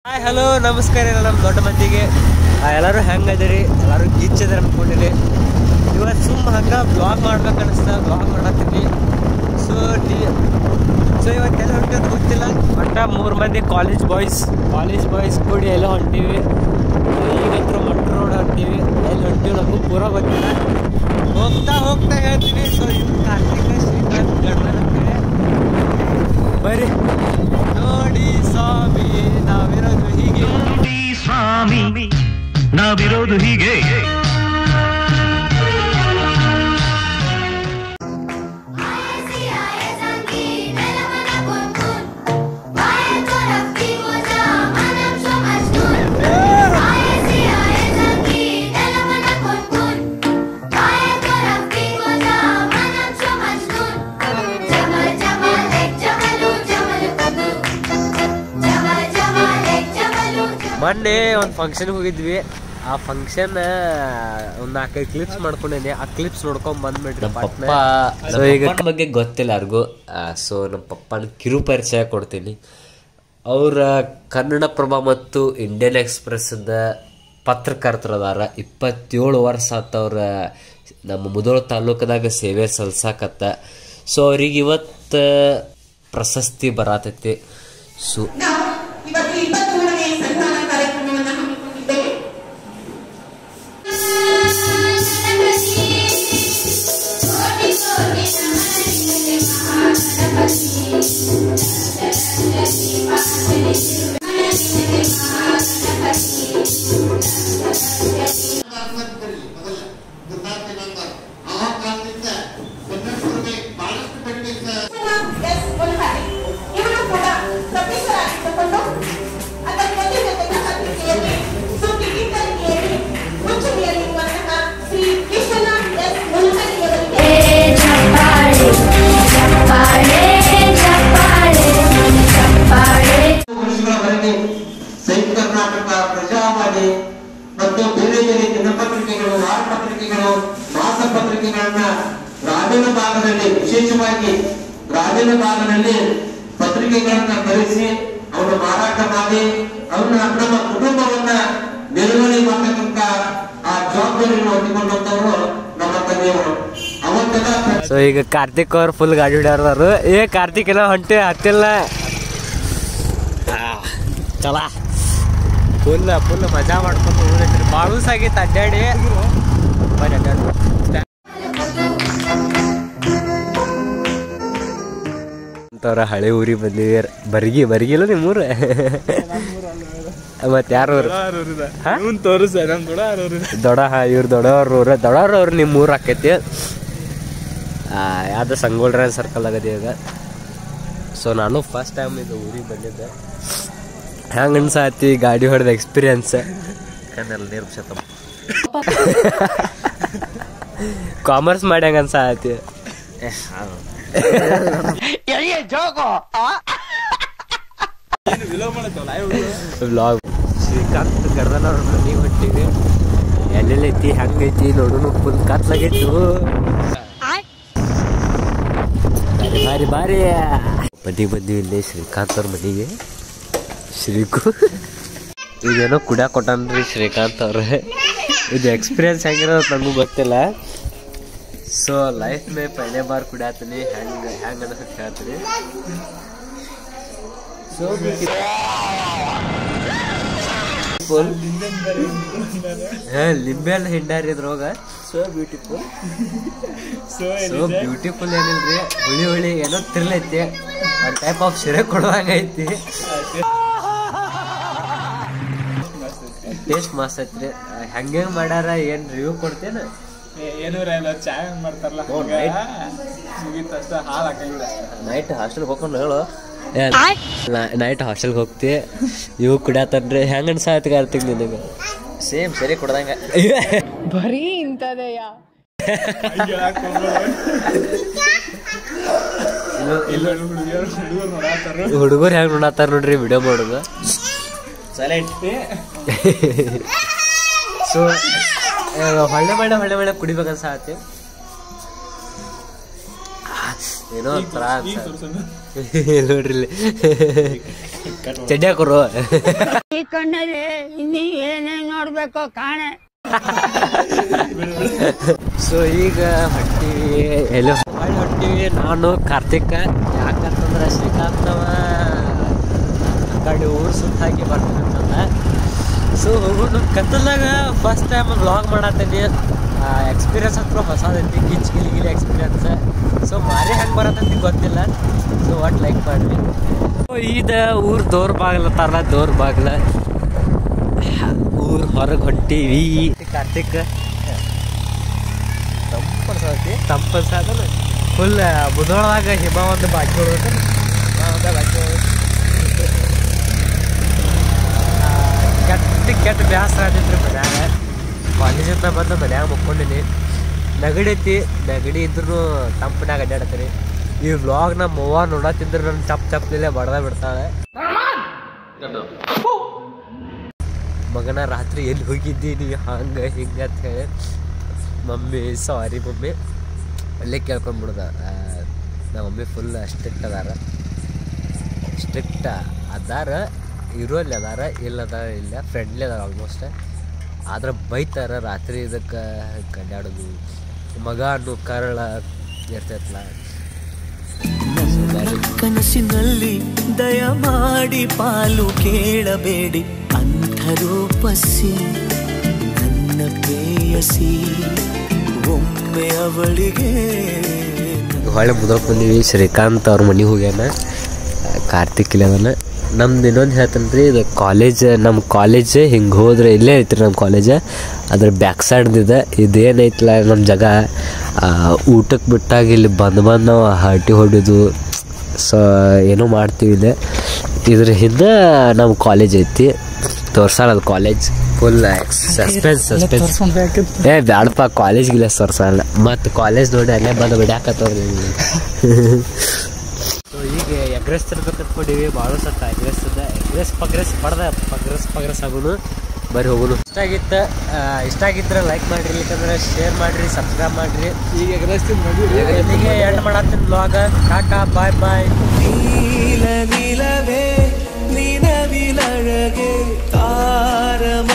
Hi hello ನಮಸ್ಕಾರ ನಮ್ಮ ದೊಡ್ಡ ಮಂದಿಗೆ ಎಲ್ಲರೂ ಹೆಂಗದಿರಿ ಎಲ್ಲರೂ ಗೀಚದ ಅನ್ಕೊಂಡಿರಿ ಇವತ್ತು ಹಂಗೆ ಬ್ಲಾಗ್ ಮಾಡ್ಬೇಕು ಅನಿಸ್ತಾ ಬ್ಲಾಗ್ ಮಾಡತ್ತೀನಿ ಸೊ ಇವತ್ತೆಲ್ಲ ಹೊಂಟಿದ್ದು ಗೊತ್ತಿಲ್ಲ ಬಟ್ 3 ಮಂದಿ ಕಾಲೇಜ್ ಬಾಯ್ಸ್ ಕೂಡಿ ಎಲ್ಲ ಹೊಂಟೀವಿ ಈಗಂತ್ರ ಮಂಟ್ರ ರೋಡ್ ಹೊಂಟೀವಿ ಎಲ್ಲಿ ಹೊಂಟೀವಿ ನಮಗೂ ಪೂರ ಗೊತ್ತಿಲ್ಲ ಹೋಗ್ತಾ ಹೇಳ್ತೀವಿ ಸೊ ಇವ್ರು ಕಾರ್ತಿಕ ಶ್ರೀಕಾಂತ್ ಗಡ್ಮನ್ ಅಂತೇಳಿ ಬರ್ರಿ ನೋಡಿ ಸ್ವಾಮಿ ನಾವಿರೋದು ಹೀಗೆ ಮೊನ್ನೆ ಒಂದು ಫಂಕ್ಷನ್ಗೆ ಹೋಗಿದ್ವಿ ಆ ಫಂಕ್ಷನ್ ಒಂದು 4-5 ಕ್ಲಿಪ್ಸ್ ಮಾಡ್ಕೊಂಡೇನೆ ಆ ಕ್ಲಿಪ್ಸ್ ನೋಡ್ಕೊಂಡ್ ಬಂದ್ಬಿಟ್ರಿ ನಮ್ಮ ಪಪ್ಪ ಸೊ ಈಗ ಬಗ್ಗೆ ಗೊತ್ತಿಲ್ಲ ಯಾರಿಗೂ ಸೊ ನಮ್ಮ ಪಪ್ಪನ ಕಿರು ಪರಿಚಯ ಕೊಡ್ತೀನಿ ಅವ್ರ ಕನ್ನಡಪ್ರಭ ಮತ್ತು ಇಂಡಿಯನ್ ಎಕ್ಸ್ಪ್ರೆಸ್ದ ಪತ್ರಕರ್ತರದಾರ 27 ವರ್ಷ ಆತವ್ರ ನಮ್ಮ ಮುಧೋಳ ತಾಲೂಕದಾಗ ಸೇವೆ ಸಲ್ಸಾಕತ್ತ ಸೊ ಅವ್ರಿಗೆ ಇವತ್ತು ಪ್ರಶಸ್ತಿ ಬರತೈತಿ ಸೊ ಮತ್ತು ಬೇರೆ ಬೇರೆ ದಿನಪತ್ರಿಕೆಗಳು ವಾರಪತ್ರಿಕೆಗಳು ಮಾಸಪತ್ರಿಕೆಗಳನ್ನ ಗ್ರಾಮೀಣ ಭಾಗದಲ್ಲಿ ವಿಶೇಷವಾಗಿ ಗ್ರಾಮೀಣ ಭಾಗದಲ್ಲಿ ಪತ್ರಿಕೆಗಳನ್ನ ತರಿಸಿ ಅವನು ಮಾರಾಟ ಮಾಡಿ ಅವನ ನಮ್ಮ ಕುಟುಂಬವನ್ನ ನಿರ್ವಹಣೆ ಮಾಡತಕ್ಕಂತ ಆ ಜವಾಬ್ದಾರಿಯನ್ನು ಹೊಂದಿಕೊಂಡಂತವರು ನಮ್ಮ ತಂದೆಯವರು ಅವತ್ತೆಲ್ಲ ಸೊ ಈಗ ಕಾರ್ತಿಕ್ ಅವ್ರು ಫುಲ್ ಗಾಡಿ ಹೊಡ್ಯಾರದಾರು ಕಾರ್ತಿಕ್ ಎಲ್ಲ ಹೊಂಟೆ ಹತ್ತಿಲ್ಲ ಚಲ ಫುಲ್ ಮಜಾ ಮಾಡ್ಕೊಂಡು ಹೋಗ್ರಿ ಭಾಳ ಆಗಿತ್ತು ಅಡ್ಡಾಡಿ ಬರೀ ಅಡ್ಡಾಡಿ ಅಂತವ್ರ ಹಳೆ ಊರಿಗೆ ಬಂದಿವಿ ಬರಿಗಿಲ್ಲ ನಿಮ್ಮೂರ ಮತ್ತೆ ಯಾರು ದೊಡ್ಡ ಇವ್ರು ದೊಡ್ಡವ್ರು ನಿಮ್ಮೂರು ಆಕೈತಿ ಯಾವ್ದು ಸಂಗೋಳ್ರ ಸರ್ಕಲ್ ಆಗದೆ ಈಗ ಸೊ ನಾನು ಫಸ್ಟ್ ಟೈಮ್ ಇದು ಊರಿಗೆ ಬಂದಿದ್ದೆ ಹ್ಯಾಂಗ ಅನ್ಸಾತಿ ಗಾಡಿ ಹೊಡೆದ ಎಕ್ಸ್ಪೀರಿಯನ್ಸ್ ಕಾಮರ್ಸ್ ಮಾಡಿ ಹಂಗ ಅನ್ಸಾತಿ ವ್ಲಾಗ್ ಶ್ರೀಕಾಂತ್ ಗರ್ದನ್ ಅವ್ರ ಮನೆಗೆ ಹೊಂಟಿವಿ ಎಲ್ಲೆಲ್ಲೈತಿ ಹಂಗೈತಿ ನೋಡು ಫುಲ್ ಕತ್ಲಾಗೈತು ಬಾರಿ ಮನೆಗೆ ಬಂದಿವಿ ಇಲ್ಲಿ ಶ್ರೀಕಾಂತ್ ಅವ್ರ ಮನೆಗೆ ಶ್ರೀಕು ಇದೇನೋ ಕುಡಿಯಾಕ ಕೊಟ್ಟನ್ರಿ ಶ್ರೀಕಾಂತ್ ಅವ್ರ ಇದು ಎಕ್ಸ್ಪೀರಿಯನ್ಸ್ ಹೆಂಗಿರೋದು ನನಗೂ ಗೊತ್ತಿಲ್ಲ ಸೊ ಲೈಫ್ ಮೇ ಪಹಲೆ ಬಾರ್ ಕುಡಿಯಾತೀನಿ ಹೆಂಗ ಅನ್ಸತ್ ಹೇಳ್ತೀನಿ ಸೊ ಲಿಂಬೆಲ್ಲ ಹಿಂಡಾರಿ ಇದ್ರೋಗ ಸೊ ಬ್ಯೂಟಿಫುಲ್ ಏನಿಲ್ರಿ ಹುಳಿ ಏನೋ ತಿರ್ಲೈತಿ ಒಂದು ಟೈಪ್ ಆಫ್ ಶಿರೆ ಕೊಡುವಂಗೈತಿ ಟೇಸ್ಟ್ ಮಸ್ತ್ ಐತ್ರಿ ಹೆಂಗೆ ಮಾಡ್ಯಾರ ಏನ್ ರಿವ್ಯೂ ಕೊಡ್ತೇನೆ ನೈಟ್ ಹಾಸ್ಟೆಲ್ಗೆ ಹೋಗ್ಕೊಂಡು ಹೇಳು ನೈಟ್ ಹಾಸ್ಟೆಲ್ಗೆ ಹೋಗ್ತಿ ಇವು ಕುಡಿಯತನ್ರಿ ಹೆಂಗ ಅನ್ಸಾಯ್ತು ಕಾರ್ತಿಕ್ ನಿನಗೆ ಸೇಮ್ ಸರಿ ಕೊಡ್ದಂಗ ಬರೀ ಇಂಥದೆಯಾ ಹುಡುಗರು ಹೆಂಗ್ ನೋಡತ್ತಾರ ನೋಡ್ರಿ ವಿಡಿಯೋ ಮಾಡೋದು ಸೈಲೆಂಟ್ ಸೊ ಹೊಳ್ಳೆ ಕುಡಿಬೇಕನ್ಸಾತಿ ಏನೋ ಒಂಥರ ನೋಡ್ರಿ ಚಡ್ಡಿ ಹಾಕೋರು ಈ ಕಣ್ಣಲ್ಲಿ ಇನ್ನೀ ಏನೇನ್ ನೋಡ್ಬೇಕೋ ಕಾಣೆ. ಸೊ ಈಗ ಹೊಂಟಿವಿ ಎಲ್ಲೋ ಹೊಂಟಿವಿ ನಾನು ಕಾರ್ತಿಕ್. ಯಾಕಂತಂದ್ರೆ ಶ್ರೀಕಾಂತವ ಆ ಕಡೆ ಊರು ಸುತ್ತ ಹಾಕಿ ಬರ್ತೀನಿ ಅಂತಂದ. ಸೊ ಹೋಗೋದು ಕತ್ತಲಾಗ ಫಸ್ಟ್ ಟೈಮ್ ವ್ಲಾಗ್ ಮಾಡತ್ತೀನಿ. ಎಕ್ಸ್ಪೀರಿಯನ್ಸ್ ಹತ್ರ ಹೊಸದೈತಿ, ಗಿಚ್ ಗಿಲಿ ಎಕ್ಸ್ಪೀರಿಯನ್ಸ್. ಸೊ ಮಾರಿ ಹೆಂಗೆ ಬರತ್ತೈತಿ ಗೊತ್ತಿಲ್ಲ. ಸೊ ವಾಟ್ ಲೈಕ್ ಮಾಡ್ರಿ. ಈಗ ಊರು ದೋರ್ ಬಾಗ್ಲತ್ತಾರಲ್ಲ, ದೋರ್ ಬಾಗ್ಲ ಊರ್ ಹೊರಗೆ ಹೊಂಟೀವಿ. ಕಾರ್ತಿಕ್ ತಂಪನ್ಸಾದ ಫುಲ್ ಬುಧವಾರದಾಗ ಹಿಮ ಒಂದು ಬಾಕಿ ಹೊಡ್ಬೇಕು. ಕೆಟ್ಟ ಬ್ಯಾಸರ ಆಗಿದ್ರಿ ಮನ್ಯಾಗ. ಕಾಲೇಜಿಂದ ಬಂದು ಮನ್ಯಾಗ ಮುಕ್ಕೊಂಡಿನಿ. ನೆಗಡಿ ಇದ್ರೂ ತಂಪನ್ಯಾಗ ಅಡ್ಡಾಡ್ತೀನಿ. ಈ ವ್ಲಾಗ್ ನಮ್ಮ ಅವ್ವ ನೋಡತ್ತಿದ್ರು ನನ್ನ ಚಪ್ಪಲಿಲ್ಲೇ ಬಡ್ದ ಬಿಡ್ತಾಳೆ. ಮಗನ ರಾತ್ರಿ ಎಲ್ಲಿ ಹೋಗಿದ್ದೀನಿ ಹಂಗೆ ಹಿಂಗೆ ಅಂತ ಹೇಳಿ ಮಮ್ಮಿ ಸಾರಿ ಮಮ್ಮಿ ಅಲ್ಲೇ ಕೇಳ್ಕೊಂಡ್ಬಿಡ್ದ. ನಮ್ಮ ಮಮ್ಮಿ ಫುಲ್ ಸ್ಟ್ರಿಕ್ಟ್ ಅದಾರ ಇರೋಲ್ಲಿ ಅದಾರ ಇಲ್ಲ ಫ್ರೆಂಡ್ಲಿ ಅದಾರ ಆಲ್ಮೋಸ್ಟ್. ಆದ್ರೆ ಬೈತಾರ ರಾತ್ರಿ ಇದಕ್ಕೆ ಕಡ್ಡಾಡೋದು ಮಗ ಅನ್ನೋ ಕರಳ ಇರ್ತೈತಲ್ಲ. ಕನಸಿನಲ್ಲಿ ದಯ ಮಾಡಿ ಪಾಲು ಕೇಳಬೇಡಿ ಅಂಥರೂಪಸಿ ನನ್ನ ಪ್ರೇಯಸಿ ಒಮ್ಮೆ ಅವಳಿಗೆ. ಹೊಳೆ ಮುದ್ರಕ್ಕೆ ಬಂದೀವಿ. ಶ್ರೀಕಾಂತ್ ಅವ್ರ ಮನೆಗೆ ಹೋಗ್ಯಾನ, ಕಾರ್ತಿಕ್ ಇಲ್ಲದನ. ನಮ್ದು ಇನ್ನೊಂದು ಹೇಳ್ತಾನೆ ರೀ, ಇದು ಕಾಲೇಜ್ ನಮ್ಮ ಕಾಲೇಜ್ ಹಿಂಗೆ ಹೋದ್ರೆ ಇಲ್ಲೇ ಐತ್ರಿ ನಮ್ಮ ಕಾಲೇಜ್. ಅದ್ರ ಬ್ಯಾಕ್ ಸೈಡ್ದಿದೆ ಇದೇನೈತಲ್ಲ ನಮ್ಮ ಜಾಗ. ಊಟಕ್ಕೆ ಬಿಟ್ಟಾಗ ಇಲ್ಲಿ ಬಂದು ನಾವು ಹರಟಿ ಹೊಡಿಯೋದು ಸೊ ಏನೋ ಮಾಡ್ತೀವಿ. ಇದ್ರ ಹಿಂದೆ ನಮ್ಮ ಕಾಲೇಜ್ ಐತಿ, ತೋರ್ಸಲ್ಲ ಅದು ಕಾಲೇಜ್. ಫುಲ್ ಸಸ್ಪೆನ್ಸ್ ಬ್ಯಾಡಪ್ಪ, ಕಾಲೇಜ್ಗಿಲ್ಲ ತೋರ್ಸಲ್ಲ. ಮತ್ತು ಕಾಲೇಜ್ ನೋಡಿ ಅಲ್ಲೇ ಬಂದು ಬಿಡ್ಯಾಕತ್ತವ್ರಿ. ಸೊ ಈಗ ಎಗ್ರೆಸ್ ತರ್ಬೇಕು ಅಂದ್ಕೊಂಡಿವಿ. ಭಾಳ ಸತ್ತ ಎಗ್ರೆಸ್ ಪಗ್ರೆಸ್ ಆಗೋನು. ಬರೀ ಹೋಗೋನು. ಇಷ್ಟ ಆಗಿದ್ರೆ ಲೈಕ್ ಮಾಡಿರಿ, ಇಲ್ಲಿಕಂದ್ರೆ ಶೇರ್ ಮಾಡಿರಿ, ಸಬ್ಸ್ಕ್ರೈಬ್ ಮಾಡಿರಿ. ಈಗ ಎಗ್ರೆಸ್ ಇಲ್ಲಿಗೆ ಎಂಡ್ ಮಾಡತ್ತೀನಿ ವ್ಲಾಗ. ಟಾಟಾ ಬಾಯ್ ಬಾಯ್. ನೀಲವೇ ನಿನವಿಲಳಗೆ ತಾರಮ